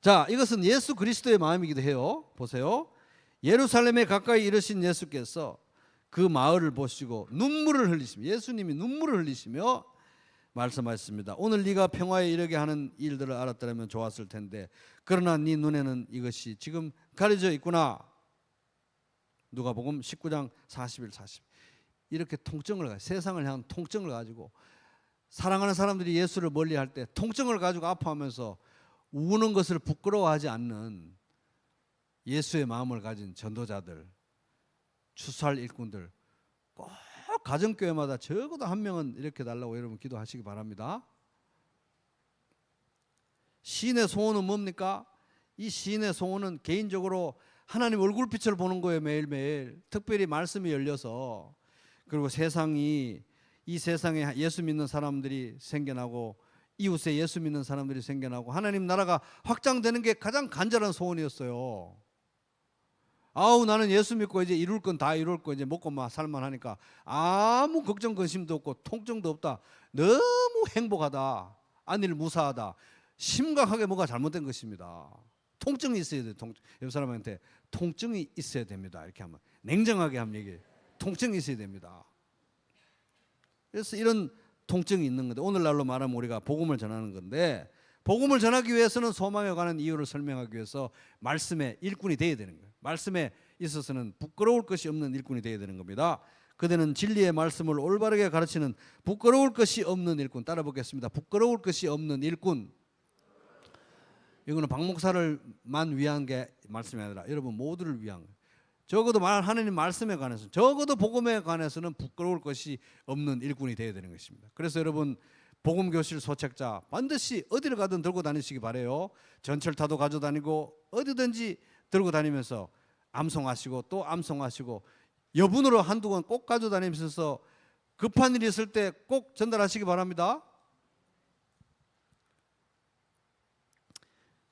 자, 이것은 예수 그리스도의 마음이기도 해요. 보세요. 예루살렘에 가까이 이르신 예수께서 그 마을을 보시고 눈물을 흘리시며 예수님이 눈물을 흘리시며 말씀하셨습니다. 오늘 네가 평화에 이르게 하는 일들을 알았더라면 좋았을 텐데 그러나 네 눈에는 이것이 지금 가려져 있구나. 누가복음 19장 41, 40 이렇게 통증을 가지고 세상을 향한 통증을 가지고 사랑하는 사람들이 예수를 멀리할 때 통증을 가지고 아파하면서 우는 것을 부끄러워하지 않는 예수의 마음을 가진 전도자들, 추수할 일꾼들 꼭 가정교회마다 적어도 한 명은 이렇게 달라고 여러분 기도하시기 바랍니다. 시인의 소원은 뭡니까? 이 시인의 소원은 개인적으로 하나님 얼굴빛을 보는 거예요. 매일매일 특별히 말씀이 열려서 그리고 이 세상에 예수 믿는 사람들이 생겨나고 이웃에 예수 믿는 사람들이 생겨나고 하나님 나라가 확장되는 게 가장 간절한 소원이었어요. 아우 나는 예수 믿고 이제 이룰 건 다 이룰 거 이제 먹고 막 살만하니까 아무 걱정 근심도 없고 통증도 없다. 너무 행복하다. 안일 무사하다. 심각하게 뭐가 잘못된 것입니다. 통증이 있어야 돼요. 옆 사람한테 통증이 있어야 됩니다. 이렇게 하면 냉정하게 하면 얘기해요. 통증이 있어야 됩니다. 그래서 이런 통증이 있는 건데 오늘날로 말하면 우리가 복음을 전하는 건데 복음을 전하기 위해서는 소망에 관한 이유를 설명하기 위해서 말씀의 일꾼이 되어야 되는 거예요. 말씀에 있어서는 부끄러울 것이 없는 일꾼이 되어야 되는 겁니다. 그대는 진리의 말씀을 올바르게 가르치는 부끄러울 것이 없는 일꾼. 따라 보겠습니다. 부끄러울 것이 없는 일꾼. 이거는 박 목사를만 위한 게 말씀이 아니라 여러분 모두를 위한 거예요. 적어도 하나님 말씀에 관해서 적어도 복음에 관해서는 부끄러울 것이 없는 일꾼이 되어야 되는 것입니다. 그래서 여러분 복음교실 소책자 반드시 어디를 가든 들고 다니시기 바래요. 전철타도 가져다니고 어디든지 들고 다니면서 암송하시고 또 암송하시고 여분으로 한두 권 꼭 가져다니면서 급한 일이 있을 때 꼭 전달하시기 바랍니다.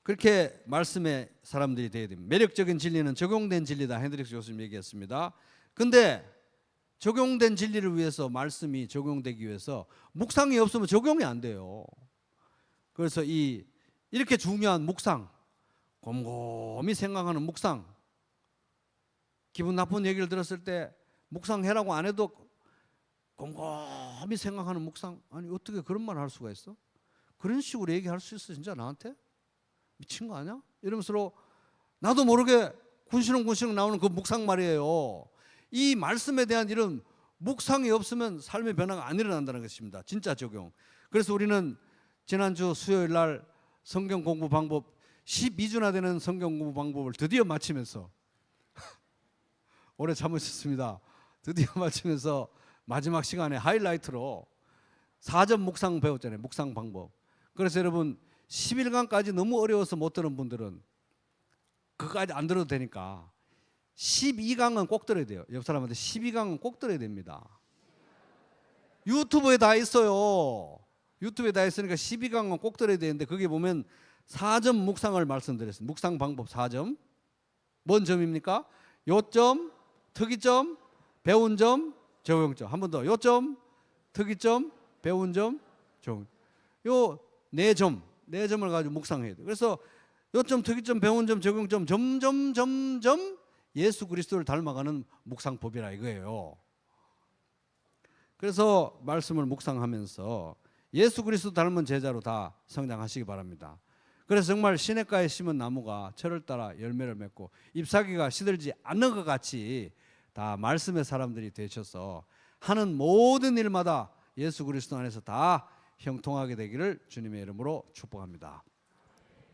그렇게 말씀의 사람들이 되어야 됩니다. 매력적인 진리는 적용된 진리다. 핸드릭스 교수님 얘기했습니다. 근데 적용된 진리를 위해서, 말씀이 적용되기 위해서 묵상이 없으면 적용이 안 돼요. 그래서 이렇게 중요한 묵상, 곰곰이 생각하는 묵상, 기분 나쁜 얘기를 들었을 때 묵상해라고 안 해도 곰곰이 생각하는 묵상, 아니 어떻게 그런 말을 할 수가 있어? 그런 식으로 얘기할 수 있어 진짜 나한테? 미친 거 아니야? 이러면서 나도 모르게 군시렁군시렁 나오는 그 묵상 말이에요. 이 말씀에 대한 이런 묵상이 없으면 삶의 변화가 안 일어난다는 것입니다. 진짜 적용. 그래서 우리는 지난주 수요일 날 성경 공부 방법 12주나 되는 성경 공부 방법을 드디어 마치면서 오래 참으셨습니다. 드디어 마치면서 마지막 시간에 하이라이트로 4점 묵상 배웠잖아요. 묵상 방법. 그래서 여러분 10일간까지 너무 어려워서 못 들은 분들은 그거까지 안 들어도 되니까 12강은 꼭 들어야 돼요. 옆 사람한테 12강은 꼭 들어야 됩니다. 유튜브에 다 있어요. 유튜브에 다 있으니까 12강은 꼭 들어야 되는데 거기 보면 4점 묵상을 말씀드렸습니다. 묵상 방법 4점. 뭔 점입니까? 요점, 특이점, 배운 점, 적용점. 한 번 더. 요점, 특이점, 배운 점, 적용. 요 네 점을 가지고 묵상해야 돼요. 그래서 요점, 특이점, 배운 점, 적용점, 점점 예수 그리스도를 닮아가는 묵상법이라 이거예요. 그래서 말씀을 묵상하면서 예수 그리스도 닮은 제자로 다 성장하시기 바랍니다. 그래서 정말 시냇가에 심은 나무가 철을 따라 열매를 맺고 잎사귀가 시들지 않는 것 같이 다 말씀의 사람들이 되셔서 하는 모든 일마다 예수 그리스도 안에서 다 형통하게 되기를 주님의 이름으로 축복합니다.